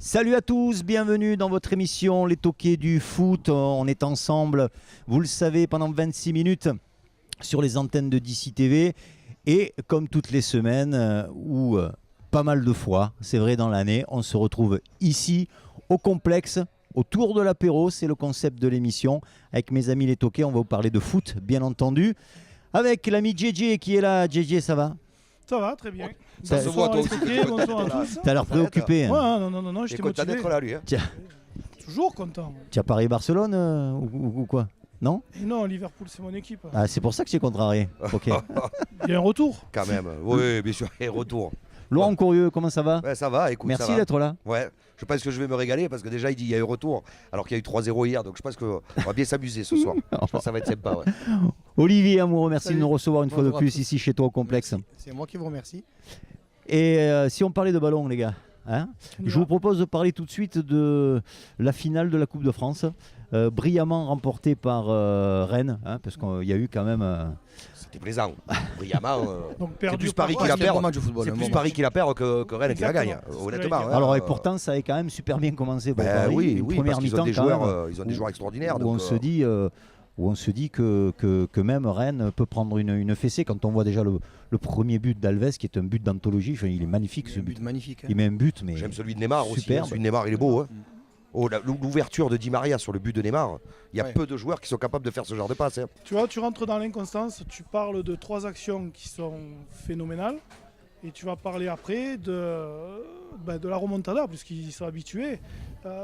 Salut à tous, bienvenue dans votre émission Les Toqués du foot. On est ensemble, vous le savez, pendant 26 minutes sur les antennes de DC TV. Et comme toutes les semaines, ou pas mal de fois, c'est vrai dans l'année, on se retrouve ici au complexe, autour de l'apéro. C'est le concept de l'émission. Avec mes amis les Toqués, on va vous parler de foot, bien entendu. Avec l'ami JJ qui est là. JJ, ça va ? Ça va, très bien. Ça se voit, toi aussi. Bonsoir à tous. T'as l'air préoccupé. Hein. Ouais, non, T'es j'étais content motivé. d'être là, lui. Hein. Toujours content. Tu as Paris-Barcelone ou quoi ? Non ? Et non, Liverpool, c'est mon équipe. Ah, c'est pour ça que tu es contrarié. Ok. Il y a un retour. Quand même. Oui, bien sûr. Et retour. Laurent Courrieux, comment ça va ? Ouais, ça va, écoute. Merci ça va. d'être là. Ouais, je pense que je vais me régaler parce que déjà, il dit il y a eu retour alors qu'il y a eu 3-0 hier. Donc je pense qu'on va bien s'amuser ce soir. Je pense que ça va être sympa. Ouais. Olivier Amoureux, merci Salut. de nous recevoir une fois de Bonjour à plus tous. ici chez toi au complexe. C'est moi qui vous remercie. Et si on parlait de ballon, les gars, hein, je vous propose de parler tout de suite de la finale de la Coupe de France, brillamment remportée par Rennes, hein, parce qu'il y a eu quand même... C'était plaisant. Brillamment. Donc C'est perdu plus par Paris Rennes. qui la c'est un bon perd. match de football, C'est un plus bon Paris match. qui la perd que Rennes qui la gagne. Exactement. Honnêtement. Alors, hein. Alors et pourtant, ça avait quand même super bien commencé pour Ben Paris. oui, Une oui, première parce qu'ils ont mi-temps des quand joueurs, même, ils ont des joueurs extraordinaires. où donc, on se dit que même Rennes peut prendre une fessée quand on voit déjà le premier but d'Alves qui est un but d'anthologie. Enfin, il est magnifique ce Un but. but magnifique. hein. Il met un but, mais J'aime celui de Neymar aussi. superbe. Celui de Neymar, il est beau. Hein. Oh, l'ouverture de Di Maria sur le but de Neymar, il y a Ouais. peu de joueurs qui sont capables de faire ce genre de passe. Hein. Tu vois, tu rentres dans l'inconstance, tu parles de 3 actions qui sont phénoménales. Et tu vas parler après de la remontada, puisqu'ils sont habitués.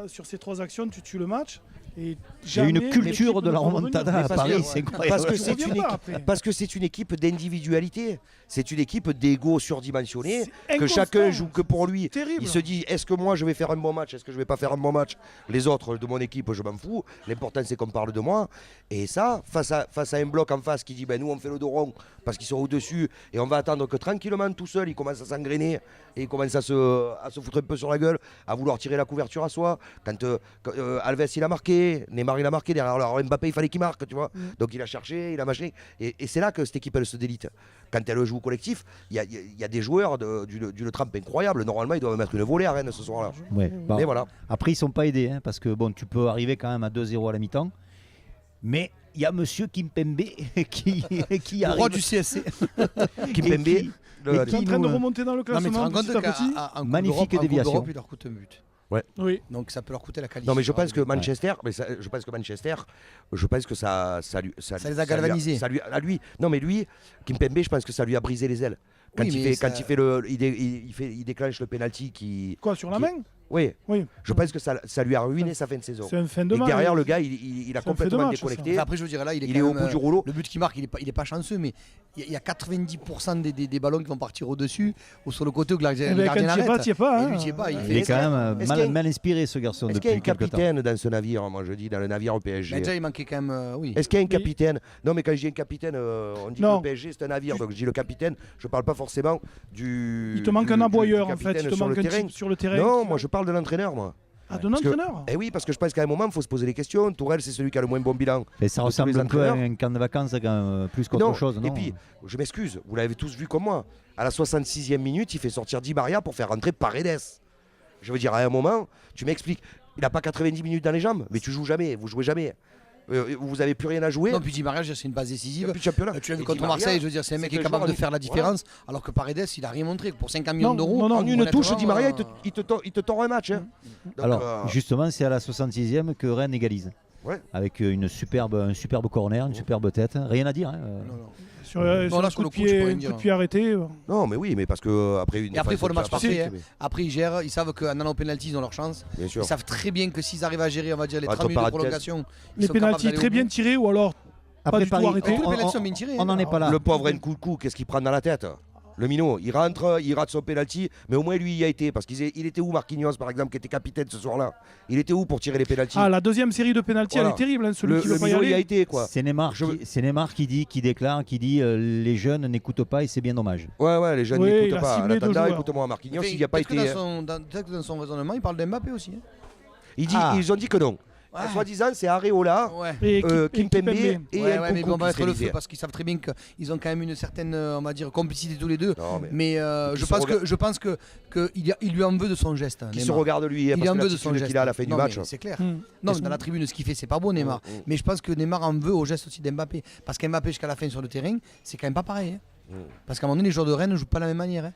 Sur ces 3 actions, tu tues le match. Et il y a une jamais culture l'équipe de ne la va revenir. remontada Mais à parce Paris, que- c'est incroyable. Parce que Tu c'est reviens une pas équipe, après. parce que c'est une équipe d'individualité. C'est une équipe d'ego surdimensionné. C'est Que inconstant. chacun joue que pour lui. Terrible. Il se dit est-ce que moi je vais faire un bon match, est-ce que je vais pas faire un bon match. Les autres de mon équipe, je m'en fous. L'important c'est qu'on parle de moi. Et ça, face à un bloc en face qui dit ben nous on fait le dos rond parce qu'ils sont au-dessus et on va attendre que tranquillement tout seul, il commence à s'engrainer et il commence à se foutre un peu sur la gueule, à vouloir tirer la couverture à soi. Quand Alves il a marqué, Neymar il a marqué derrière, alors Mbappé il fallait qu'il marque, tu vois. Donc il a cherché, il a machin. Et c'est là que cette équipe elle se délite. Quand elle joue au collectif, il y a des joueurs d'une trempe incroyable. Normalement, ils doivent mettre une volée à Rennes ce soir-là. Ouais, bon. Mais voilà. Après, ils ne sont pas aidés, hein, parce que bon, tu peux arriver quand même à 2-0 à la mi-temps. Mais il y a monsieur Kimpembe qui Le arrive. roi du CSC. Kimpembe, qui- le- et Il est en train de nous, remonter dans le Non, mais tu te classement rends compte petit à petit. qu'en Magnifique déviation. Europe, il leur coûte un but. Oui. Donc ça peut leur coûter la qualité. Non mais je pense que Manchester, je pense que ça les a galvanisés. À lui, non mais lui, Kimpembe, je pense que ça lui a brisé les ailes. Quand Oui, il mais fait, quand ça- il fait le, il déclenche le penalty qui, Quoi, sur la Qui- main oui, Oui. je pense que ça lui a ruiné sa fin de saison. C'est un fin de Et match. derrière le gars, il a C'est un fait de complètement match, ça. déconnecté. Enfin, après, je veux dire, là, il est, Il quand est au même, bout du rouleau. Le but qu'il marque, il est pas chanceux, mais il y a 90% des ballons qui vont partir au-dessus ou sur le côté où le gardien, Eh ben, gardien quand tu y es pas, arrête. tu y es pas. Et hein. lui, tu y es pas. il Mais est est-ce quand qu'il y a- même est-ce qu'il y a une- mal inspiré ce garçon Est-ce qu'il y a un depuis quelque temps. capitaine dans ce navire, moi je dis, dans le navire au PSG? Mais déjà, il manquait quand même. Oui. Est-ce qu'il y a un Mais- capitaine? Non, mais quand je dis un capitaine, on dit Non. que le PSG c'est un navire, donc je dis le capitaine, je parle pas forcément du. Il te manque du- un du aboyeur en fait. capitaine Il te sur manque le un terrain. type sur le terrain. Non, moi je parle de l'entraîneur, moi. Ah, de Parce que- l'entraîneur. Eh oui, parce que je pense qu'à un moment, il faut se poser des questions. Tourelle, c'est celui qui a le moins bon bilan. Et ça de tous ressemble les un peu à entraîneurs. un camp de vacances quand même, plus qu'autre Non, chose. Non et puis, je m'excuse, vous l'avez tous vu comme moi. À la 66e minute, il fait sortir Di Maria pour faire rentrer Paredes. Je veux dire, à un moment, tu m'expliques, il n'a pas 90 minutes dans les jambes, mais tu joues jamais, vous jouez jamais. Vous n'avez plus rien à jouer. Non, puis Di Maria, c'est une base Il y a décisive. plus de championnat. Tu l'as vu Et contre Di Maria, Marseille, je veux dire, c'est un mec qui est capable de faire la différence, alors que Paredes, il a rien montré. Pour 50 millions Non, d'euros, non, non. En une honnêtement, touche, Di Maria, il te tord un match. hein. Donc, Alors, justement, c'est à la 66e que Rennes égalise. Ouais. Avec un superbe corner, une superbe tête. Rien à dire. Hein. non, non. Sur Non, là, un sur coup le de coup, je peux pied, rien un dire. coup de pied arrêté. Non, mais oui, mais parce que après une. Et après, il faut le match défense parfait. classique, Après, ils gèrent, ils savent qu'en allant au penalty, ils ont leur chance. Bien sûr. Ils savent très bien que s'ils arrivent à gérer, on va dire, les Entre 30 minutes de parenthèses. prolongation, ils Les sont capables pénaltys d'aller au très bien bout. tirés ou alors Après du tout Paris, arrêté. Tous les on- pénaltys on- sont bien tirés. on n'en est pas là. Le pauvre Nkunku, qu'est-ce qu'il prend dans la tête? Le minot, il rentre, il rate son penalty, mais au moins lui il y a été. Parce qu'il était où Marquinhos par exemple, qui était capitaine ce soir-là? Il était où pour tirer les penaltys? Ah, la deuxième série de pénalty, Voilà. elle est terrible. Hein, celui Le qui veut pas y minot il y a aller. été quoi. C'est Neymar, c'est Neymar qui déclare, qui dit les jeunes n'écoutent pas et c'est bien dommage. Ouais, les jeunes Oui, il n'écoutent a pas. En ciblé deux attendant, joueurs. écoute-moi, Marquinhos, Mais il n'y a pas peut-être que été. dans son raisonnement, il parle d'Mbappé aussi. Hein. Ils ont dit que non. Soi-disant, c'est Areola, Ouais. Et Kimpembe et Ouais, mais Nkunku bon, on va qui mettre le se feu parce qu'ils savent très bien qu'ils ont quand même une certaine, on va dire, complicité tous les deux. Non, Mais je pense que il lui en veut de son geste. qui se Neymar. regarde lui, hein, Il parce en que veut de son l'attitude geste. qu'il a à la fin du Non, match. mais c'est clair. Hmm. Non, mais dans la tribune, ce qu'il fait, c'est pas bon, Neymar. Mais je pense que Neymar en veut au geste aussi d'Mbappé. Parce qu'Mbappé, jusqu'à la fin sur le terrain, c'est quand même pas pareil. Parce qu'à un moment donné, les joueurs de Rennes ne jouent pas de la même manière.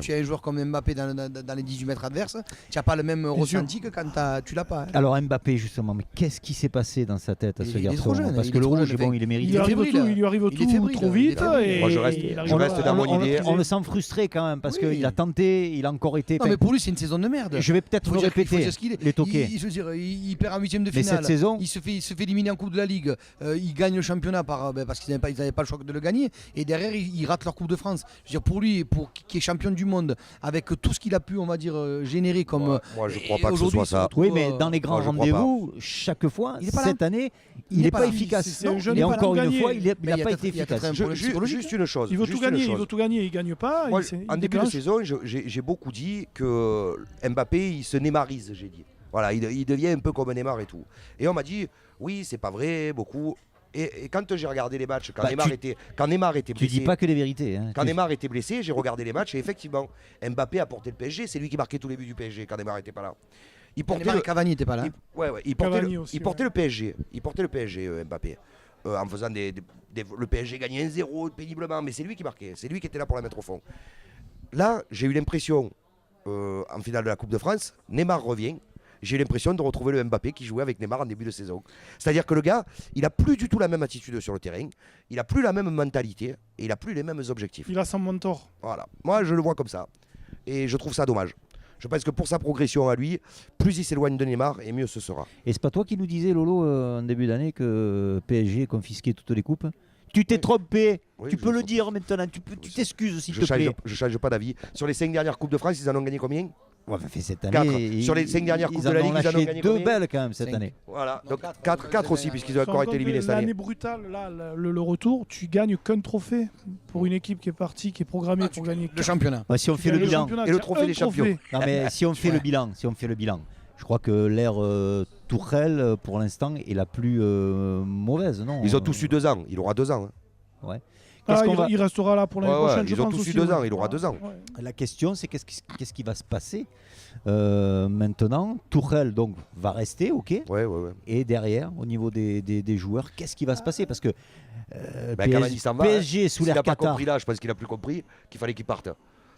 Tu as un joueur comme Mbappé dans les 18 mètres adverses, tu n'as pas le même ressenti que quand tu l'as pas. Alors Mbappé justement, mais qu'est-ce qui s'est passé dans sa tête à ce Il est garçon? trop jeune, Parce il que est le trop rouge, jeune, bon, il est Il mérité. lui arrive fébrile, tout, il lui arrive il est tout fébrile, trop il est vite. fébrile. Et Moi, je il arrive reste pas dans à mon idée. maîtriser. On le sent frustré quand même parce Oui. qu'il a tenté, il a encore été. Non, mais pour lui, c'est une saison de merde. Je vais peut-être me Faut répéter dire ce qu'il est. les toqués. Je veux dire, il perd en huitième de Mais finale. cette saison, Il se fait éliminer en Coupe de la Ligue. Il gagne le championnat parce qu'ils n'avaient pas le choix de le gagner. Et derrière, ils ratent leur Coupe de France. Je veux dire, pour lui, qui est champion du monde, avec tout ce qu'il a pu, on va dire, générer comme. Moi, je crois pas que ce aujourd'hui, soit ça. oui, mais dans les grands moi, je crois rendez-vous, chaque fois, Il est pas là. cette année, il Il n'est est pas pas là. efficace. C'est un jeune Et qui va encore tout une gagner. fois, il n'a Mais il y a pas peut-être- été il y a peut-être efficace. un problème psychologique. Juste une chose. Il veut juste tout une gagner, il chose. veut tout gagner, il gagne pas. Moi, il en début de déclenche. saison, j'ai beaucoup dit que Mbappé, il se Neymarise, j'ai dit. Voilà, il devient un peu comme Neymar et tout. Et on m'a dit, oui, c'est pas vrai, beaucoup. Et quand j'ai regardé les matchs, quand Neymar était Tu blessé, dis pas que les vérités. Hein. quand Neymar était blessé, j'ai regardé les matchs et effectivement, Mbappé a porté le PSG. C'est lui qui marquait tous les buts du PSG quand Neymar n'était pas là. Il portait Neymar et Cavani n'étaient pas là. il portait, Cavani aussi, il portait le PSG. Il portait le PSG, Mbappé. En faisant le PSG gagnait 1-0 péniblement, mais c'est lui qui marquait. C'est lui qui était là pour la mettre au fond. Là, j'ai eu l'impression, en finale de la Coupe de France, Neymar revient. J'ai eu l'impression de retrouver le Mbappé qui jouait avec Neymar en début de saison. C'est-à-dire que le gars, il n'a plus du tout la même attitude sur le terrain, il n'a plus la même mentalité et il n'a plus les mêmes objectifs. Il a son mentor. Voilà. Moi, je le vois comme ça. Et je trouve ça dommage. Je pense que pour sa progression à lui, plus il s'éloigne de Neymar et mieux ce sera. Et c'est pas toi qui nous disais, Lolo, en début d'année, que PSG confisquait toutes les coupes? Tu t'es trompé. Oui, Tu je peux le sais. dire maintenant. Tu t'excuses, s'il te Je plaît. change pas d'avis. Sur les 5 dernières Coupes de France, ils en ont gagné combien? Ouais, fait cette Quatre. année, Sur les 5 dernières Coupes de la Ligue, ils en ont ils en ont lâché gagné deux combien? belles quand même cette 5. année. Voilà, Non, donc quatre. 4 aussi, puisqu'ils ont encore été éliminés cette année. L'année brutale, là, le retour, tu gagnes qu'un trophée pour une équipe qui est partie, qui est programmée pour gagner. Le championnat. Ouais, si on Tu fait le gagnes bilan, championnat, Et le tu as trophée un des champions. non, mais si on fait Ouais. le bilan, je crois que l'ère Tourelle, pour l'instant, est la plus mauvaise, non? Ils ont tous eu 2 ans. Il aura 2 ans. hein. Ouais. Ah, Qu'est-ce qu'on va- il restera là pour l'année Ouais, ouais, prochaine, je ils ont pense tous eu aussi, 2 ans, ouais. il aura 2 ans. Ouais. La question, c'est qu'est-ce qui va se passer maintenant? Tourelle donc va rester, ok. Ouais. Et derrière, au niveau des joueurs, qu'est-ce qui va se passer? Parce que Cavani s'en va. PSG sous S'il l'ère n'a pas Qatar. compris là, je pense qu'il n'a plus compris qu'il fallait qu'il parte.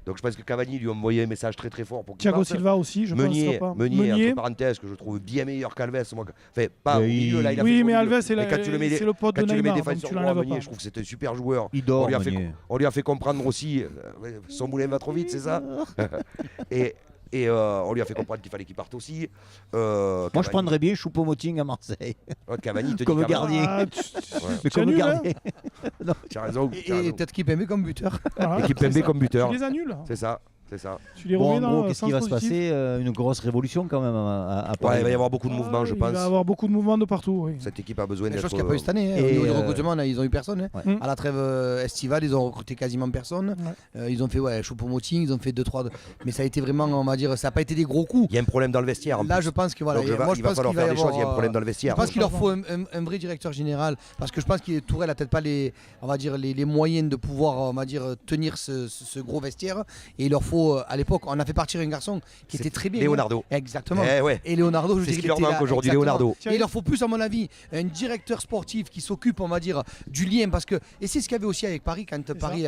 Donc je pense que Cavani lui a envoyé un message très très fort pour qu'il Thiago parte. Silva aussi, je pense. Meunier, pas. entre parenthèses, que je trouve bien meilleur qu'Alves. Moi. Enfin, pas au Mais milieu, là, il a fait Oui, son mais milieu. Alves, c'est Mais quand tu le mets, le pote de quand tu le mets Neymar, donc défenseur tu droit, l'enlèves Meunier, pas. je trouve que c'est un super joueur. Il dort, on Meunier. lui a fait comprendre aussi, son moulin va trop vite, c'est ça. Et on lui a fait comprendre qu'il fallait qu'il parte aussi. Moi, je prendrais bien Choupo-Moting à Marseille, Cavani te dit comme Cavani. gardien. Ah, mais tu comme annules, gardien. Tu as raison. tu as Et raison. peut-être Kimpembe comme buteur. voilà, Et qui c'est Pembe ça. comme buteur. Tu les annules. C'est ça. Tu les Bon, remets en dans gros, le qu'est-ce sens qui va se positif. passer? Une grosse révolution quand même à Ouais, Paris. il va y avoir beaucoup de mouvements, je pense. Il va y avoir beaucoup de mouvements de partout. Oui. Cette équipe a besoin Des d'être. choses qu'il n'y a pas eu cette année. Et Au niveau du euh, recrutement, là, ils ont eu personne. hein. Ouais. À la trêve estivale, ils ont recruté quasiment personne. Ils ont fait Choupo-Moting, ils ont fait 2-3. Mais ça a été vraiment, on va dire, ça n'a pas été des gros coups. Il y a un problème dans le vestiaire. en Là, plus. je pense que voilà. Donc, moi, je il va pense falloir qu'il va faire y des choses. Il y a un avoir, problème dans le Je vestiaire. pense qu'il leur faut un vrai directeur général parce que je pense que Tourelle n'a peut-être pas les, on va dire, les moyens de pouvoir, on va dire, tenir ce gros vestiaire. Et il leur faut, à l'époque, on a fait partir un garçon qui était très bien. Leonardo. Exactement. Eh ouais. Et Leonardo, je C'est ce dirais qui leur qu'il était manque là, aujourd'hui, exactement. Leonardo. Et il leur faut plus, à mon avis, un directeur sportif qui s'occupe, on va dire, du lien. Parce que, et c'est ce qu'il y avait aussi avec Paris, quand Paris,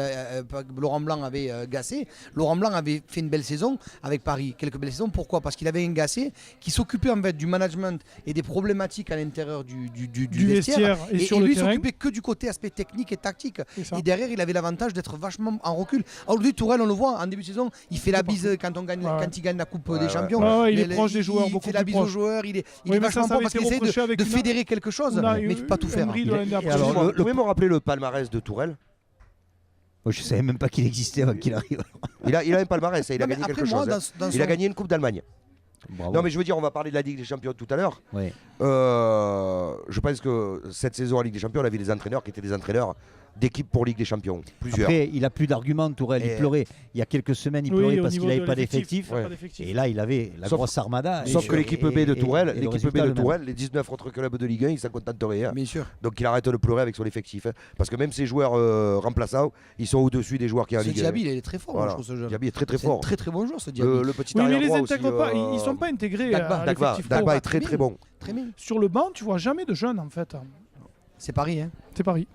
Laurent Blanc avait Gassé. Laurent Blanc avait fait une belle saison avec Paris, quelques belles saisons. Pourquoi? Parce qu'il avait un Gassé qui s'occupait en fait du management et des problématiques à l'intérieur du vestiaire et sur le lui terrain. s'occupait que du côté aspect technique et tactique. C'est ça. Et derrière, il avait l'avantage d'être vachement en recul. Aujourd'hui, Tourelle, on le voit en début de saison, il fait la bise quand il gagne la Coupe des Champions. Ouais, il est Mais proche des joueurs, il beaucoup fait la plus bise aux proche. joueurs, il est Oui, mais vachement ça bon avait parce été qu'il essaie reproché avec de une- fédérer quelque chose, mais pas tout faire. Emery de l'année d'après. alors, Excuse-moi, le- vous pouvez me rappeler le palmarès de Tourelle? Moi, je savais même pas qu'il existait avant qu'il arrive. Il a un palmarès, il a Non, mais gagné après, quelque moi, chose. hein. dans Il a son- gagné une Coupe d'Allemagne. Bravo. Non mais je veux dire, on va parler de la Ligue des Champions tout à l'heure. Ouais. Je pense que cette saison en Ligue des Champions, on a vu des entraîneurs qui étaient des entraîneurs d'équipes pour Ligue des Champions. Plusieurs. Après, il a plus d'arguments, Tourelle. Il Et- pleurait. Il y a quelques semaines, il Oui, pleurait au parce niveau qu'il n'avait de pas l'effectif, d'effectif. il a pas d'effectif. Et là, il avait la Sauf- grosse armada. Sauf que l'équipe B de Tourelle, et le l'équipe B résultat, de le même. Tourelle, les 19 autres clubs de Ligue 1, ils s'en contenteraient. Hein. Bien sûr. Donc il arrête de pleurer avec son effectif. Hein. Parce que même ses joueurs remplaçants, ils sont au-dessus des joueurs qui sont en Ce Ligue 1. Diaby, il est très fort, moi, Voilà. je trouve, ce jeune. Diaby est très très C'est un fort. très très bon joueur, ce Diaby. Le petit Oui, mais arrière les droit intègres aussi, pas, ils ne sont pas intégrés Dagba, à Dagba, l'effectif Dagba pro. est très très bon. Très bien. Sur le banc, tu vois jamais de jeunes en fait. C'est Paris, hein. C'est Paris.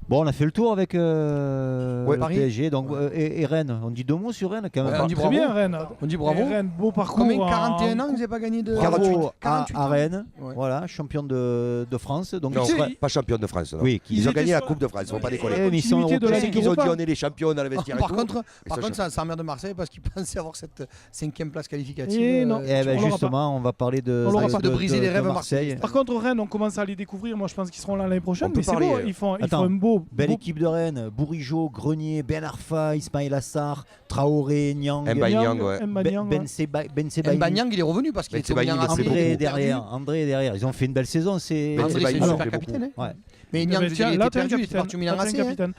Bon, on a fait le tour avec le Paris. PSG donc, et Rennes. On dit 2 mots sur Rennes quand même. Ouais, on dit Très bravo. bien Rennes. On dit bravo. Et Rennes, beau parcours. Combien en- 41 ans, ils n'avaient pas gagné de. Bravo 48 à Rennes, Ouais. voilà, champion de France. Donc Non, il sera- pas champion de France. Non. oui, Ils ont étaient gagné la sur- Coupe de France, faut pas déconner. Eh, mais ils sont continuité de la européens. C'est Ligue qu'ils ont dit Europa. on est les champions dans le vestiaire. Par et tout. contre, Ils sont ça emmerde Marseille parce qu'ils pensaient avoir cette 5e place qualificative. Et non. Eh ben, On l'aura justement, on va parler On l'aura pas. De briser les rêves Marseille. Par contre, Rennes, on commence à les découvrir. Moi, je pense qu'ils seront là l'année prochaine. On peut Mais c'est parler, beau. Ils font Attends, un beau. Belle beau- équipe de Rennes, Bourigeaud, Grenier, Ben Arfa, Ismail Assar, Traoré, Niang, Mbaye Niang, ouais. Mbanyang, ouais. Ben Sebaini, Mbanyang, il est revenu parce qu'il Ben était revenu en Sebaini, Arabie, c'est André beaucoup. derrière, André derrière. Ils ont fait une belle saison. C'est Ben André, Sebaini, c'est un ça super fait capitaine. beaucoup. hein. Ouais. Mais Niang, Mais je veux tiens, dire, il là, était t'es un perdu, il était capitaine. parti au Milan Là, t'es un AC. hein. capitaine.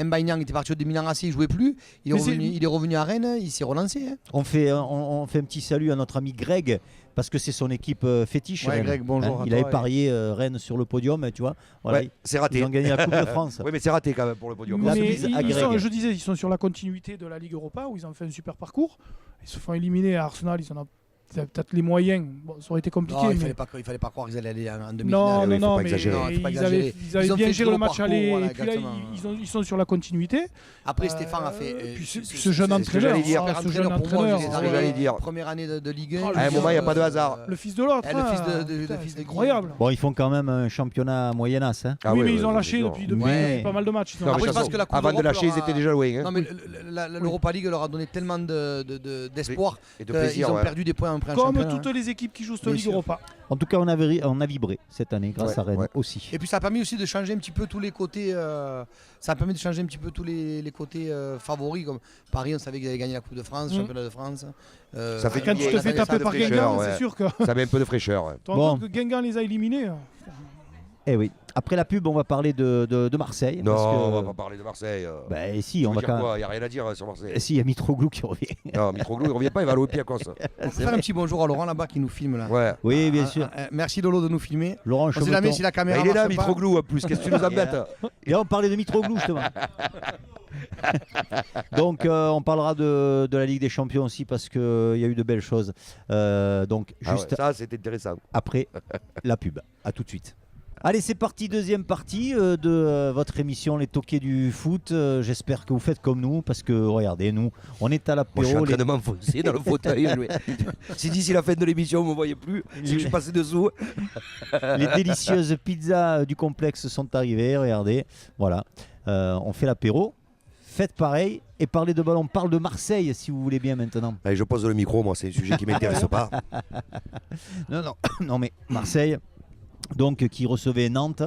Mbanyang était parti au Milan AC, il jouait plus. Il Mais c'est- est revenu à Rennes, il s'est relancé. hein. On fait un petit salut à notre ami Greg parce que c'est son équipe fétiche. Ouais, Rennes. Greg, bonjour à Il toi, avait et- parié Rennes sur le podium, tu vois. Voilà, Ouais, c'est ils raté. ont gagné la Coupe de France. Oui, mais c'est raté quand même pour le podium. La Mais bise à ils Greg. sont, je disais, ils sont sur la continuité de la Ligue Europa où ils ont fait un super parcours. Ils se font éliminer à Arsenal. Ils en ont peut-être les moyens. Bon, ça aurait été compliqué. Non, il mais- fallait pas croire qu'ils allaient aller en Non, demi-finale. non, oui, faut non, pas mais exagérer. Non, faut pas ils exagérer. avaient, ils avaient Ils ont bien fait géré le le match parcours, aller. voilà, Et puis là, exactement. ils sont sur la continuité. Après, Stéphane a fait. Puis ce c'est- jeune c'est- c'est ce que entraîneur, j'allais dire. ce jeune pour moi, entraîneur, il est c'est ce que arrivé j'allais dire. Première année de Ligue 1. À un moment, il y a pas de hasard. le fils de l'autre. le hein, fils de putain, fils c'est de incroyable. Bon, ils font quand même un championnat moyennas. Hein. Ah oui, ouais, mais ouais, ils ont ouais, lâché c'est depuis sûr. Mais- pas mal de matchs. Ils ont Non, mais Après, lâché. je pense que la Coupe Avant de d'Europe lâcher, leur ils a- étaient déjà loin. hein. Non, mais l'Europa League leur a donné tellement d'espoir Et de qu'ils plaisir. ont ouais. perdu des points en Comme championnat. toutes les équipes qui jouent cette Bien Ligue sûr. Europa. En tout cas, on a vibré cette année grâce Ouais, à Rennes ouais. aussi. Et puis ça a permis aussi de changer un petit peu tous les côtés. Ça a permis de changer un petit peu tous les côtés favoris. Comme Paris, on savait qu'ils allaient gagner la Coupe de France, le championnat de France. Ça fait Quand du tu bien, te fais ça taper de par fraîcheur, Guingamp, ouais. c'est sûr que. Ça met un peu de fraîcheur. ouais. Tu te rends Bon. compte que Guingamp les a éliminés. Eh oui. Après la pub, on va parler de Marseille. Non, parce que- on va pas parler de Marseille. Ben, si, on va quand même. Il n'y a rien à dire sur Marseille. Si, il y a Mitroglou qui revient. Non, Mitroglou, il revient pas, il va à l'Olympiakos. On peut faire un petit bonjour à Laurent là-bas qui nous filme là. Ouais. Oui, bien sûr. Merci Lolo de nous filmer. Laurent On sait jamais Cheveton. si la caméra Bah, il est là, marche pas. Mitroglou, en plus. Qu'est-ce que tu nous embêtes Et là, on parlait de Mitroglou, justement. Donc, on parlera de la Ligue des Champions aussi parce qu'il y a eu de belles choses. Donc, Ah ouais, juste ça, c'est intéressant. après la pub. À tout de suite. Allez, c'est parti, deuxième partie de votre émission Les Toqués du foot. J'espère que vous faites comme nous parce que, regardez, nous, on est à Moi, je suis l'apéro. en train de m'enfoncer dans le fauteuil. Si d'ici la fin de l'émission, vous ne me voyez plus, c'est que je suis passé dessous. Les délicieuses pizzas du complexe sont arrivées, regardez. Voilà, on fait l'apéro. Faites pareil et parlez de ballon. On parle de Marseille si vous voulez bien maintenant. Allez, je pose le micro, moi, c'est un sujet qui ne m'intéresse pas. Non, non, non, mais Marseille, donc qui recevait Nantes.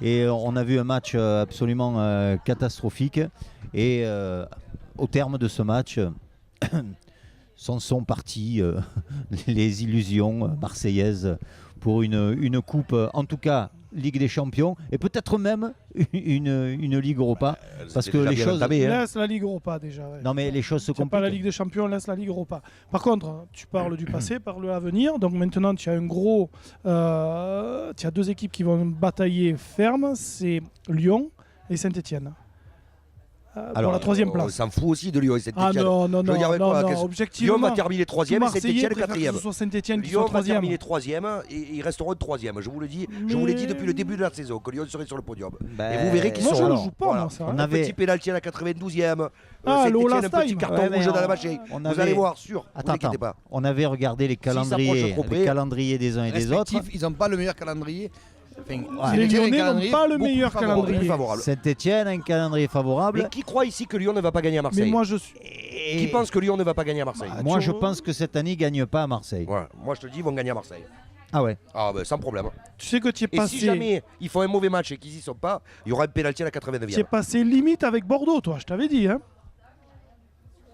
Et on a vu un match absolument catastrophique. Et au terme de ce match, s'en sont partis les illusions marseillaises pour une coupe, en tout cas Ligue des Champions, et peut-être même une Ligue Europa. Parce que déjà les bien choses... entamé, hein. Laisse la Ligue Europa déjà. ouais. Non mais les choses se Tu n'as pas la compliquent. Ligue des Champions, laisse la Ligue Europa. Par contre, tu parles du passé, parle de l'avenir. Donc maintenant, tu as un gros. Tu as deux équipes qui vont batailler ferme, c'est Lyon et Saint-Etienne. Pour Alors, la troisième On place. s'en fout aussi de Lyon et Ah Saint-Etienne. non, non, Je veux non, dire, non, quoi, non, qu'est-ce- objectivement. Lyon va terminer tout 3e et Marseillais Saint-Etienne préfère que 4e. ce soit Saint-Etienne qui Lyon soit va troisième. terminer 3e et ils resteront 3e. Je vous le dis, je vous l'ai dit depuis le début de la saison que Lyon serait sur le podium. Et vous verrez qu'ils Moi, je seront ne là. joue pas, Voilà. moi, ça. On hein. avait- Petit pénalty à la 92e. Ah, le Saint-Etienne, last un petit time. carton Ouais, mais rouge dans la on- machine. on Vous avait- allez voir, sûr. Ne vous Attends, inquiétez pas. on avait regardé les s'approchent calendriers, trop près. les calendriers des uns et des autres. Respectifs, ils n'ont pas le meilleur calendrier. Enfin, Ouais. Les Saint-Étienne a un Lyonnais n'ont calendrier pas le beaucoup meilleur plus favorable. calendrier. Plus favorable. Saint-Etienne a un calendrier favorable. Mais qui croit ici que Lyon ne va pas gagner à Marseille Mais moi, je suis. Et- Qui pense que Lyon ne va pas gagner à Marseille Moi, tu je vois- pense que cette année, ils ne gagnent pas à Marseille. Ouais, moi je te dis, ils vont gagner à Marseille. Ah ouais. Ah ben sans problème. Tu sais que tu es Et passé. si jamais ils font un mauvais match et qu'ils y sont pas, il y aura un pénalty à la 89e. Tu es passé limite avec Bordeaux, toi, je t'avais dit. Hein.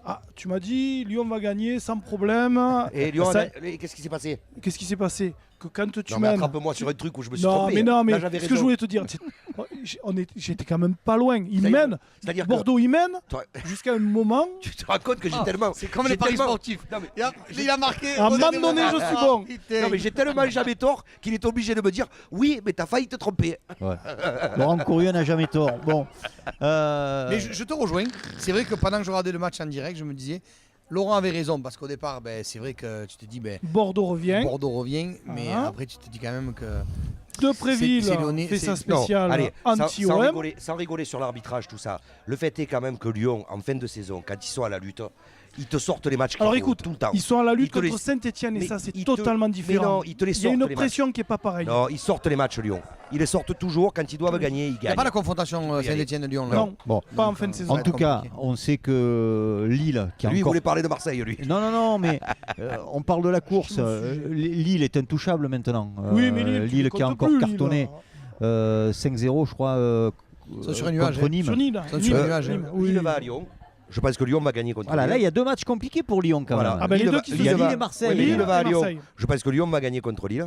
Ah, tu m'as dit Lyon va gagner sans problème. Et Lyon, Ça- qu'est-ce qui s'est passé? Qu'est-ce qui s'est passé? que quand tu Non, mais mènes. attrape-moi sur un truc où je me suis Non, trompé. mais non, mais Là, j'avais ce que je raison. voulais te dire, j'étais quand même pas loin. Ils C'est-à-dire- mènent. C'est-à-dire que Bordeaux, ils mènent toi, jusqu'à un moment. tu te rends compte que j'ai Ah, tellement. C'est comme j'ai les paris tellement- sportifs. Non, mais- Il a marqué. À un moment donné, je suis bon. Non, mais j'ai tellement jamais tort qu'il est obligé de me dire oui, mais t'as failli te tromper. Ouais. Laurent Courrier n'a jamais tort. Bon. Mais je te rejoins. C'est vrai que pendant que je regardais le match en direct, je me disais, Laurent avait raison parce qu'au départ, c'est vrai que tu te dis, Bordeaux revient. Bordeaux revient, mais Ah. après tu te dis quand même que Depréville c'est Lyonnais, fait c'est- sa Non, spéciale allez, sans anti-OM. rigoler sur l'arbitrage, tout ça. Le fait est quand même que Lyon, en fin de saison, quand ils sont à la lutte, ils te sortent les matchs qu'il Alors faut, écoute, tout le temps. ils sont à la lutte Ils te les- contre Saint-Etienne et Mais ça c'est ils te- totalement Mais différent. non, ils te les Il y a sortent une les matchs. pression qui n'est pas pareille. Non, ils sortent les matchs Lyon. Ils les sortent toujours quand ils doivent gagner, ils il n'y a gagnent. pas la confrontation Tu peux y aller. Saint-Etienne-Lyon là. Non, Bon. pas en fin de Ça saison. En va tout être cas, compliqué. on sait que Lille, qui a Lui, il encore. voulait parler de Marseille, lui. Non, mais on parle de la course. Lille est intouchable maintenant. Oui, mais Lille, tu les qui a comptes encore plus, cartonné 5-0, je crois, Ils sont sur un nuage, contre hein. Nîmes. Sur Nîmes. Ça, sur Nîmes, le nuage, Nîmes, hein. oui. Lille va à Lyon. Je pense que Lyon va gagner contre Voilà, Lille. là, il y a deux matchs compliqués pour Lyon quand Voilà. même. Ah ben les Lille deux va- qui Il y a se Lille battent. et Marseille. Oui, mais Lille Lille va à et Lyon. Marseille. Je pense que Lyon va gagner contre Lille.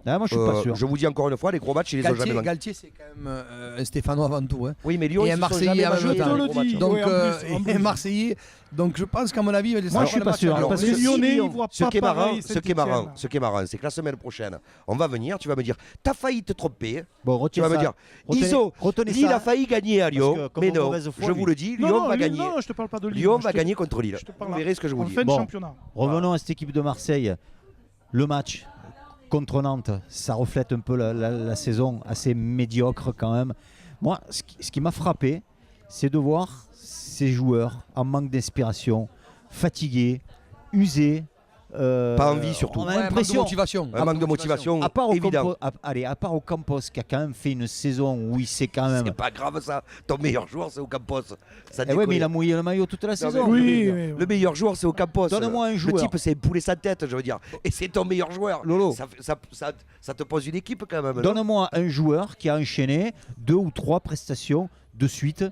Ah, moi, je suis pas sûr. Je vous dis encore une fois, les gros matchs, ils les ont jamais gagnés. Galtier, c'est quand même un Stéphanois avant tout. Hein. Oui, mais Lyon, Et ils un se sont Marseillais jamais en même battus Je temps. dans te les le gros dis. matchs. Donc, Ouais, en plus. et Marseillais. Donc je pense qu'à mon avis, il va Moi, je suis pas sûr. Alors, Parce les que si Lyonnais, Lyon- ils voient Ce pas qui est marrant, pareil ce qui est marrant, Saint-Etienne. ce qui est marrant, c'est que la semaine prochaine, on va venir, tu vas me dire, t'as failli te tromper. Bon, Tu retiens vas me ça. dire, Retenez- retenez Lille ça. a failli gagner à Lyon, que, comme mais en non, mauvaise foi, je lui. vous le dis, Non, Lyon non, va Lille, gagner. non, je te parle pas de Lille. Lyon Je va te- gagner contre Lille. je te parle Vous là. verrez ce que je vous En dis. fin de Bon. championnat. Revenons à cette équipe de Marseille. Le match contre Nantes, ça reflète un peu la saison assez médiocre quand même. Moi, ce qui m'a frappé, c'est de voir ces joueurs en manque d'inspiration, fatigués, usés. Pas envie, surtout. On a Ouais, manque de l'impression, motivation. Un manque de motivation à part, évident. à part au Campos, qui a quand même fait une saison où il s'est quand même. C'est pas grave ça. Ton meilleur joueur, c'est au Campos. Ça Eh ouais, mais il a déconne. mouillé le maillot toute la Non, saison. mais Oui, le, mais- le meilleur joueur, c'est au Campos. Donne-moi un Le joueur. type, c'est poulet sa tête, je veux dire. Et c'est ton meilleur joueur. Lolo. Ça te pose une équipe quand même. non Donne-moi un joueur qui a enchaîné 2 ou 3 prestations de suite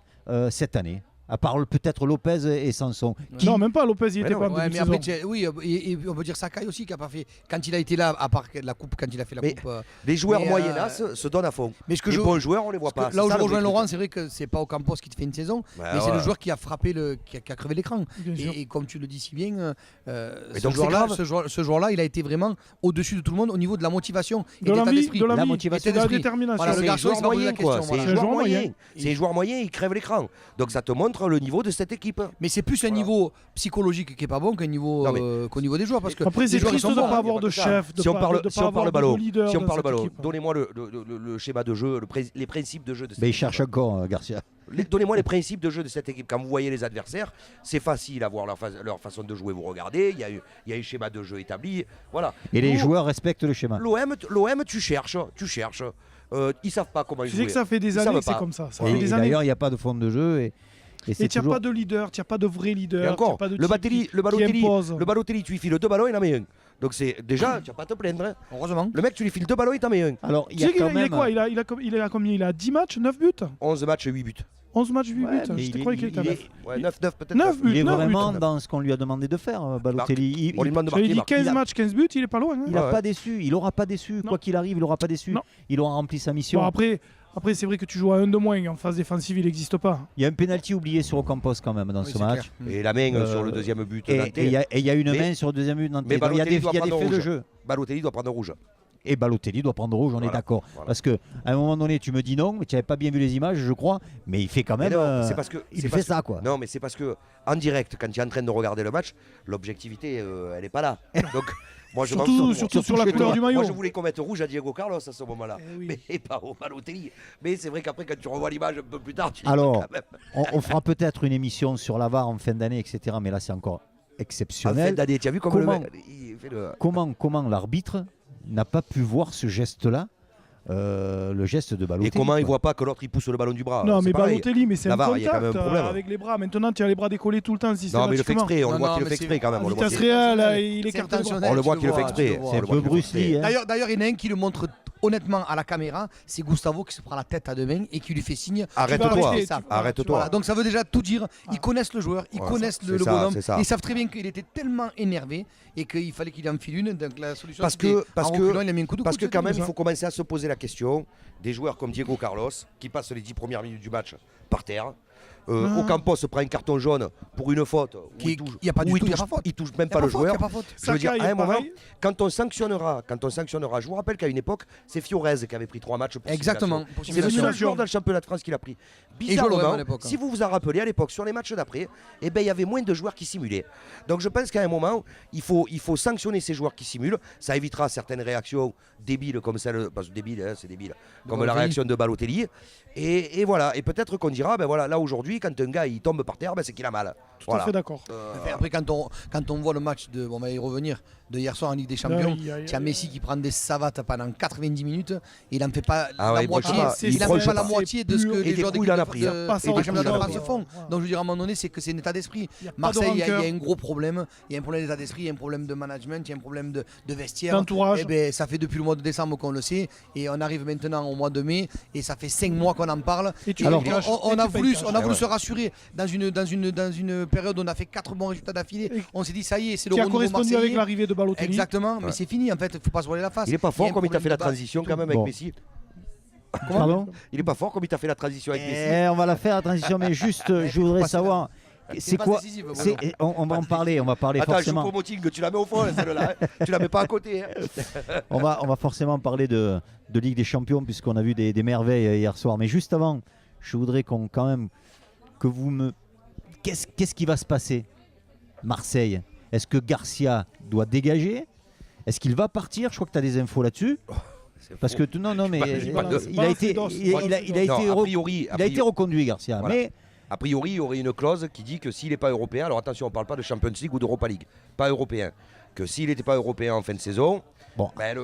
cette année. À part peut-être Lopez et Sanson. Qui- Non, même pas. Lopez, il Mais était non, pas en Ouais, début mais de après, saison. oui, et on peut dire Sakai aussi qui a pas fait. Quand il a été là, à part la coupe, quand il a fait la Mais coupe. Les joueurs Mais, moyennas se donnent à fond. Mais ce que Les je, bons joueurs, on les voit pas. là où C'est je ça, le rejoins vrai Laurent, truc. c'est vrai que c'est pas Ocampos qui te fait une saison, Bah mais c'est ouais. le joueur qui a frappé, qui a crevé l'écran. Bien sûr. Et comme tu le dis si bien, Mais ce donc c'est joueur-là, grave. ce joueur-là, il a été vraiment au-dessus de tout le monde au niveau de la motivation et De l'état l'envie, d'esprit. de la motivation, de la d'esprit. détermination. Voilà, le C'est un garçon, il joueur s'est pas posé la moyen, quoi. question, C'est voilà. un C'est un joueur joueur moyen. moyen. C'est un joueur moyen, il crève l'écran. Donc ça te montre le niveau de cette équipe. Mais c'est plus un niveau psychologique qui est pas bon qu'un niveau, Non, mais- qu'au niveau des joueurs parce que Après, les c'est joueurs ils triste sont de ne bons. pas hein, avoir y a de pas que ça. chef, de Si on pas parle, de si pas on parle avoir ballon, de leader si on dans parle cette ballon, équipe. donnez-moi le schéma de jeu, les principes de jeu de cette Mais il équipe. cherche encore, Garcia. Donnez-moi les principes de jeu de cette équipe. Quand vous voyez les adversaires, c'est facile à voir leur façon de jouer. Vous regardez, il y a un schéma de jeu établi. Voilà. Et les Nous, joueurs respectent le schéma. L'OM, tu cherches. Ils savent pas comment Tu jouer. sais que ça fait des Ils années savent que c'est pas. comme ça. Ça Et, fait et des années. d'ailleurs, il n'y a pas de fond de jeu. Et Et c'est tu n'as toujours. pas de leader, tu n'as pas de vrai leader. Et encore, t'as pas de le type Balotelli, qui impose. le Balotelli, tu lui files 2 ballons, il en met un. Donc c'est déjà, tu vas pas te plaindre. Hein. Heureusement. Le mec, tu lui files 2 ballons, il t'en met un. Alors, il Tu y a sais qu'il quand a- il est même. quoi il a combien Il a 10 matchs, 9 buts 11 matchs, 8 buts. 11 matchs, 8 Ouais, buts. mais Je te il croyais est- qu'il était à il 9. est- Ouais, 9, peut-être 9 9. buts. Il est non, vraiment putain. dans ce qu'on lui a demandé de faire, Balotelli. On lui demande de J'avais marquer, dit marque. 15 il a- matchs, 15 buts, il est pas loin. hein. Il n'a Ouais. pas déçu, il n'aura pas déçu. Non. Quoi qu'il arrive, il n'aura pas déçu. Non. Il aura rempli sa mission. Bon, après c'est vrai que tu joues à 1 de moins. En phase défensive, il n'existe pas. Il y a un penalty oublié sur Ocampos quand même dans Oui, ce c'est match. clair. Et la main Euh, sur le deuxième but Et nantais. il y a une Mais- main sur le deuxième but. mais Il y a Balotelli des, doit il y a des prendre faits de rouge. jeu. Balotelli doit prendre rouge. Et Balotelli doit prendre rouge, on est Voilà, d'accord. voilà. Parce qu'à un moment donné, tu me dis non, mais tu n'avais pas bien vu les images, je crois. Mais il fait quand Mais même. non, c'est parce que il c'est fait parce ça, quoi. Non, mais c'est parce que en direct, quand tu es en train de regarder le match, l'objectivité, elle n'est pas là. Donc, moi, je m'en Surtout, fous. surtout sur la chez couleur toi. du maillot. Moi, je voulais qu'on mette rouge à Diego Carlos à ce moment-là. Eh oui. Mais pas au Balotelli. Mais c'est vrai qu'après, quand tu revois l'image un peu plus tard, tu dis Alors, quand même. on fera peut-être une émission sur la VAR en fin d'année, etc. Mais là, c'est encore En fin exceptionnel. d'année, tu as vu comme Comment- le mec, il fait le. Comment l'arbitre n'a pas pu voir ce geste-là, le geste de Balotelli. Et comment il quoi. voit pas que l'autre il pousse le ballon du bras Non, c'est mais pareil. Balotelli, mais c'est La un VAR, il y a quand contact même un problème. avec les bras. Maintenant, tu as les bras décollés tout le temps Non, mais il le fait systématiquement. exprès, on le Non, voit non, qu'il le mais fait exprès quand même. On le Vita voit qu'il- Real, il C'est écarte le bras. intentionnel. On le voit tu qu'il le fait vois, exprès. tu le vois. C'est un On le peu voit qu'il le Bruce fait Lee. exprès. hein. D'ailleurs, il y en a un qui le montre honnêtement, à la caméra, c'est Gustavo qui se prend la tête à deux mains et qui lui fait signe. Arrête-toi, arrêter, arrête-toi. Voilà, donc ça veut déjà tout dire. Ils connaissent le joueur, ils Voilà, connaissent c'est le ça, bonhomme. c'est ça. Ils savent très bien qu'il était tellement énervé et qu'il fallait qu'il en file une. Donc la solution, Parce c'était, que- en reculant, il a mis un coup de Parce coude, que quand c'est même, tout. il faut commencer à se poser la question des joueurs comme Diego Carlos, qui passent les 10 premières minutes du match par terre. Ocampos se prend un carton jaune pour une faute. Où Qui- il touche, il y a pas du où tout, il il y a touche, pas faute. il touche même Y a pas le faute, y a joueur. pas faute. Je veux dire, Sakai à un est moment, pareil. quand on sanctionnera, je vous rappelle qu'à une époque, c'est Fiorez qui avait pris 3 matchs pour Exactement. simulation. pour C'est le seul simulation. joueur dans le championnat de France qu'il a pris. Et Joe Lorraine à Bizarrement, l'époque. si vous vous en rappelez à l'époque, sur les matchs d'après, eh ben, il y avait moins de joueurs qui simulaient. Donc je pense qu'à un moment, il faut sanctionner ces joueurs qui simulent. Ça évitera certaines réactions débiles comme celle, parce que débile, hein, c'est débile, comme la Balotelli. réaction de Balotelli. Et voilà. Et peut-être qu'on dira, ben voilà, là aujourd'hui, quand un gars il tombe par terre, ben, c'est qu'il a mal. Tout Voilà. à fait d'accord. Enfin, après, quand on voit le match de, on va y revenir, de hier soir en Ligue des Champions, il y a Messi qui prend des savates pendant 90 minutes. Il n'en fait pas Ah la ouais, il moitié. projette pas, Il il n'en fait projette pas la pas. moitié de ce que Et les des joueurs coups, il en a pris, hein. Pas ça, de championnat de il en a France pris, font. ouais. Donc je veux dire, à un moment donné, c'est que c'est un état d'esprit. Il y a pas de Marseille, il y rancœur. a un gros problème. Il y a un problème d'état d'esprit, il y a un problème de management, il y a un problème de vestiaire. D'entourage. Eh ben, ça fait depuis le mois de décembre qu'on le sait. Et on arrive maintenant au mois de mai. Et ça fait 5 mois qu'on en parle. Et tu Alors, payes cash. on Et a tu payes voulu, cash. on a voulu Ouais. se rassurer dans une période où on a fait 4 bons résultats d'affilée. Et On s'est dit, ça y est, c'est le Qui a renouveau correspondu marseillais. avec l'arrivée de Balotelli. Exactement, mais Ouais. c'est fini en fait, il faut pas se voiler la face. Il est pas y a fort un comme il t'a problème fait la de base, transition c'est quand tout. même avec Bon. Messi. Pardon Il est pas fort comme il t'a fait la transition avec Messi. On va la faire la transition, mais juste, je voudrais savoir, c'est pas quoi décisif, c'est- Bruno. on va en parler, on va parler Attends, je joue forcément. pour Moting, tu la mets au fond, celle-là. Hein. Tu la mets pas à côté. Hein. On va forcément parler de Ligue des Champions puisqu'on a vu des merveilles hier soir. Mais juste avant, je voudrais quand même que vous me... Qu'est-ce qui va se passer Marseille, est-ce que Garcia doit dégager? Est-ce qu'il va partir? Je crois que tu as des infos là-dessus. Parce que non, mais j'ai pas de- il a été Non, il a été reconduit Garcia. Voilà. Mais A priori, il y aurait une clause qui dit que s'il n'est pas européen, alors attention, on ne parle pas de Champions League ou d'Europa League, pas européen, que s'il n'était pas européen en fin de saison, Bon. ben,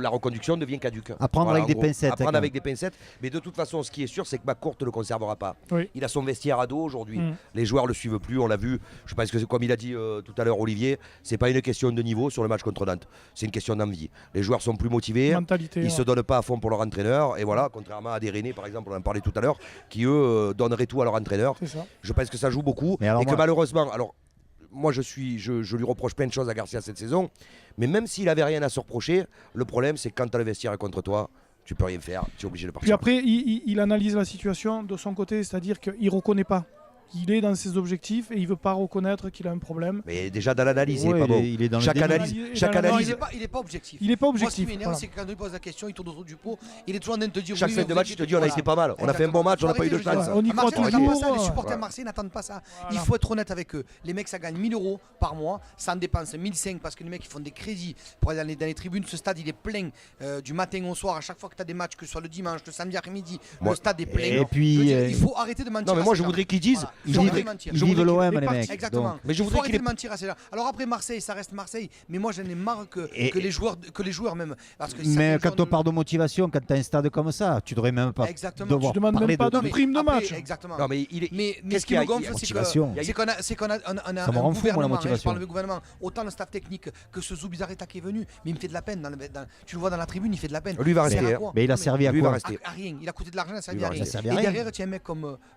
la reconduction devient caduque. À prendre avec en des gros. pincettes, À prendre quand avec des pincettes. Mais de toute façon, ce qui est sûr, c'est que McCourt ne le conservera pas. Oui. Il a son vestiaire à dos aujourd'hui. Mm. Les joueurs ne le suivent plus, on l'a vu. Je pense que, comme il a dit tout à l'heure, Olivier, c'est pas une question de niveau sur le match contre Nantes. C'est une question d'envie. Les joueurs sont plus motivés. Mentalité. Ils ne se donnent pas à fond pour leur entraîneur. Et voilà, contrairement à des Rennais, par exemple, on en parlait tout à l'heure, qui eux donneraient tout à leur entraîneur. C'est ça. Je pense que ça joue beaucoup. Mais alors Et que moi- malheureusement, alors moi je lui reproche plein de choses à Garcia cette saison. Mais même s'il avait rien à se reprocher, le problème c'est que quand tu as le vestiaire est contre toi, tu peux rien faire. Tu es obligé de Puis partir. après, il analyse la situation de son côté, c'est-à-dire qu'il ne reconnaît pas. Il est dans ses objectifs et il ne veut pas reconnaître qu'il a un problème. Mais déjà dans l'analyse, il Ouais, est pas bon. il est dans le Chaque déni. analyse, Il est chaque dans la- analyse, Il est pas objectif. Il n'est pas Moi, ce qui objectif. m'énerve, Voilà. c'est que quand on lui pose la question, il tourne autour du pot. Il est toujours en train de te dire. chaque oui, fin mais de vous match, il te dit on a été pas mal. On a fait un bon match, on n'a pas eu de Exactement. chance. On y À croit Marseille, on toujours. n'attend pas ça. Les Ouais. supporters de Marseille n'attendent pas ça. Voilà. Il faut être honnête avec eux. Les mecs, ça gagne 1000 euros par mois. Ça en dépense 1005 parce que les mecs, ils font des crédits pour aller dans les tribunes. Ce stade, il est plein du matin au soir. À chaque fois que tu as des matchs, que ce soit le dimanche, le samedi après-midi, Moi- le stade est plein. Et puis, Je veux dire, il faut arrêter de mentir. Non mais à moi ces je gens. voudrais qu'ils disent. Voilà. Ils Faut vivent- arrêter de mentir. ils Je vivent voudrais l'OM qu'il les est mecs. parti. Exactement. Donc, Mais je Il voudrais faut arrêter qu'il de mentir à ces gens. Alors après Marseille, ça reste Marseille. Mais moi, j'en ai marre Et- que les joueurs même. Parce que mais certains quand on joueurs parle de motivation, quand tu as un stade comme ça, tu devrais même pas Exactement. devoir Tu demandes parler même pas de... de prime de après, match. Exactement. Non mais il est. Mais Qu'est-ce ce qui qu'il y a me gonfle, Il y a c'est motivation. que- c'est qu'on a un Ça me rend fou, moi, la gouvernement. motivation. Je parle de gouvernement. Autant le staff technique que ce Zubizarreta qui est venu, mais il me fait de la peine. Tu le vois dans la tribune, il fait de la peine. Lui, il va Ça sert rester, à hein. quoi Mais il a Non, servi à lui, il va quoi rester. à rien. Il a coûté de l'argent, ça Il servi va à rien. rester. Ça servi à Et rien. derrière, tu as un mec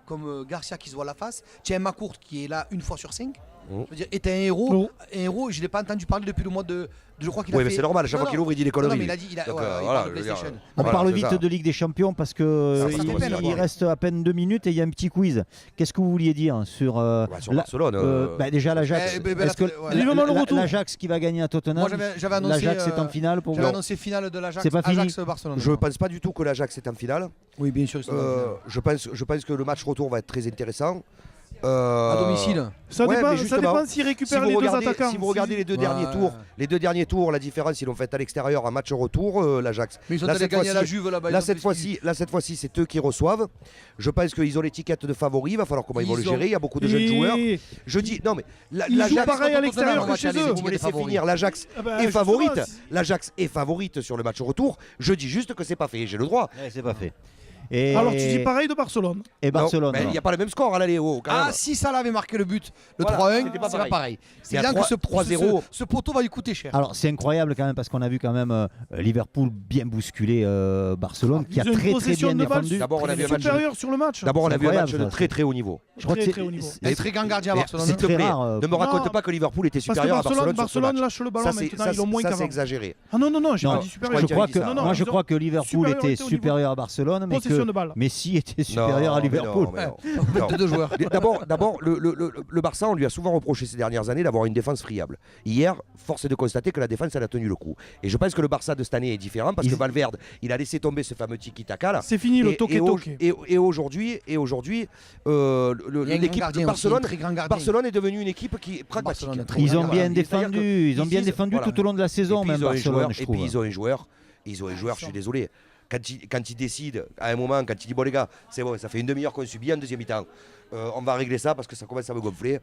comme Garcia qui se voit la face. Tu as un Macourt qui est là une fois sur 5. Oh. Je veux dire, et t'es un héros. Oh. Un héros, je ne l'ai pas entendu parler depuis le mois de. Je crois qu'il a Oui mais fait. c'est normal. À chaque Non, fois qu'il non. ouvre, il dit des Non, non, conneries. mais il a dit. Il a, Donc, ouais, il voilà, parle de je veux dire, PlayStation. On Voilà, parle c'est vite ça. de Ligue des Champions parce que Ça, ça il, fait peine, il quoi. reste à peine 2 minutes et il y a un petit quiz. Qu'est-ce que vous vouliez dire sur, Sur Barcelone. déjà l'Ajax? Est-ce que ouais. Vivement le retour. l'Ajax qui va gagner à Tottenham? Moi, j'avais annoncé. L'Ajax est en finale pour J'avais vous? annoncé finale de l'Ajax. C'est pas fini. Ajax-Barcelone. Je ne pense pas du tout que l'Ajax est en finale. Oui, bien sûr. ils sont dans la finale. Je pense que le match retour va être très intéressant. À domicile. Ça Ouais, dépend, mais ça justement, dépend s'il récupère les deux attaquants. si vous regardez les deux derniers Ouais. tours, la différence ils l'ont fait à l'extérieur en match retour, l'Ajax. Mais ils sont Là, allés cette gagner à la fois-ci- Juve là-bas. ils Là ont cette fait fois-ci, c'est eux qui reçoivent. Je pense qu'ils ont l'étiquette de favori. Il va falloir comment ils vont le Ils ont- gérer. Il y a beaucoup de jeunes joueurs. Et Je dis non mais ils jouent l'Ajax. pareil à l'extérieur que match chez aller, eux. Vous me laissez favori. finir. L'Ajax Ah bah, est justement, favorite. L'Ajax est favorite sur le match retour. Je dis juste que c'est pas fait. J'ai le droit. Ouais, c'est pas fait. Et, Alors tu dis pareil de Barcelone. Et Barcelone. Il n'y a pas le même score à l'aller. Quand Ah, même. si Salah avait marqué le but, le Voilà, 3-1, c'était pas c'est pas pareil. C'est Mais à bien que 3-0. ce poteau va lui coûter cher. Alors c'est incroyable quand même parce qu'on a vu quand même Liverpool bien bousculer Barcelone qui a Ils ont une très très possession bien de balle défendu. D'abord, on a vu un match. supérieur sur le match. D'abord, on a C'est vu un match incroyable, de ça, très très haut niveau. Je crois que Très, c'est très haut niveau. Il est très grand gardien à Mais Barcelone. s'il te très plaît, rare, ne me raconte pas que Liverpool était Parce que supérieur à Barcelone. Barcelone sur ce lâche le ballon match. Ça, maintenant, c'est- ils l'ont moins ça, c'est qu'avant. exagéré. Ah non, j'ai Non, pas dit supérieur. je je crois dit que ça. Non, moi non, je ils crois ont que Liverpool supériorité était au niveau. supérieur à Barcelone, mais Possession de que balle. Messi était supérieur à Non, mais Liverpool. non, mais non. De deux joueurs. D'abord, le Barça, on lui a souvent reproché ces dernières années d'avoir une défense friable. Hier, force est de constater que la défense, elle a tenu le coup. Et je pense que le Barça de cette année est différent parce que Valverde, il a laissé tomber ce fameux tiki-taka là. C'est fini le Et toqué-toqué. aujourd'hui, Il y a un l'équipe grand de gardien aussi, un Barcelone, très grand gardien. Barcelone est devenue une équipe qui est pragmatique. Barcelone est très Ils ont Voilà. bien C'est-à-dire défendu, ils ont bien disent- défendu voilà. tout au long de la saison, Et puis, même ils ont un Barcelone, joueur, je et trouve. puis ils ont un joueur, je suis désolé. Quand il décide, à un moment, quand il dit bon les gars, c'est bon, ça fait une demi-heure qu'on subit en deuxième mi-temps. On va régler ça parce que ça commence à me gonfler.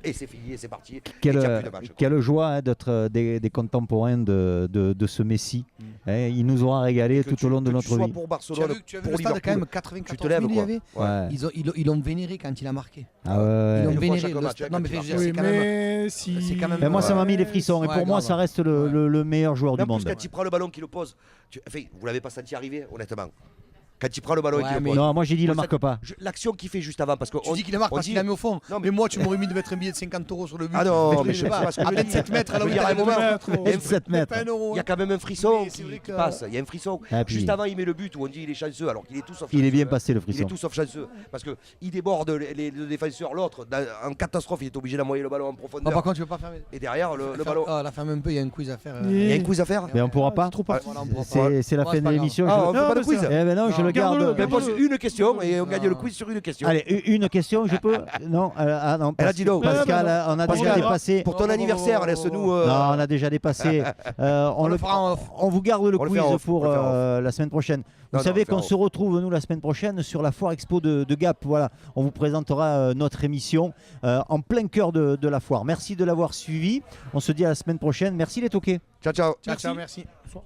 Et c'est fini, et c'est parti. Et il y a plus de match, quoi. Quelle joie hein, d'être des contemporains de ce Messi. Hein, il nous aura régalé Que tout au long de que notre tu sois vie. pour Tu as Barcelone, vu, tu as vu pour le stade quand Liverpool. même, Tu 94 te lèves 000 il y quoi. avait. Ouais. Ils l'ont vénéré quand il a marqué. Ah ouais. Ils l'ont Une fois vénéré. chaque le match, stade. hein, Non, mais quand il c'est Oui, quand même. mais si. c'est quand même- Mais moi, ça m'a mis les frissons. Et Ouais, pour moi, grave. ça reste le meilleur joueur Mais du en plus, monde. quand il prend le ballon qu'il le pose, enfin, vous l'avez pas senti arriver, honnêtement. Quand il prend le ballon et Ouais, qu'il le mais pose. Non, moi j'ai dit, il le Moi, marque pas. L'action qu'il fait juste avant, parce que Tu dis qu'il est marque parce qu'il a mis au fond. Non, Mais moi, tu m'aurais mis de mettre un billet de 50 € sur le but. Ah non, mais je je sais pas. pas ce que À je veux dire. 27 mètres, Je là où veux il y dire, a à un moment, mètres. 27 mètres. il y a quand même un frisson Mais c'est vrai qui que- passe. Il y a un frisson. Ah, puis- Juste avant, il met le but où on dit il est chanceux, alors qu'il est tout sauf Il est chanceux, bien hein. passé le Il est frisson. tout sauf chanceux. Parce qu'il déborde les deux défenseurs, l'autre, en catastrophe, il est obligé d'envoyer le ballon en Ah, profondeur. par contre, tu veux pas fermer. Et derrière, le ballon. Ah, la ferme un peu, il y a un quiz à faire. Il y a une quiz à faire. Mais on pourra pas. Trop parti. Voilà, on pourra pas. C'est la Bon, fin c'est de pas l'émission. Ah, je- on fait pas de mais quiz. ça- Eh ben non, je le Garde-le, garde. Mais pose garde-le. une question et on gagne Non. le quiz sur une question. Allez, une question, je peux Non, ah non. Elle a dit non. Pascal, Ouais, on a Pascal, déjà dépassé. Pour ton anniversaire, laisse-nous. Non, on a déjà dépassé. On le fera en off. On vous garde le On le quiz fait en off, pour on le fait en la semaine prochaine. Vous Non, savez on le fait qu'on en se retrouve, nous, la semaine prochaine sur la Foire Expo de Gap. Voilà, on vous présentera notre émission en plein cœur de la foire. Merci de l'avoir suivi. On se dit à la semaine prochaine. Merci les toqués. Ciao, ciao. Ciao, ciao, merci. Bonsoir.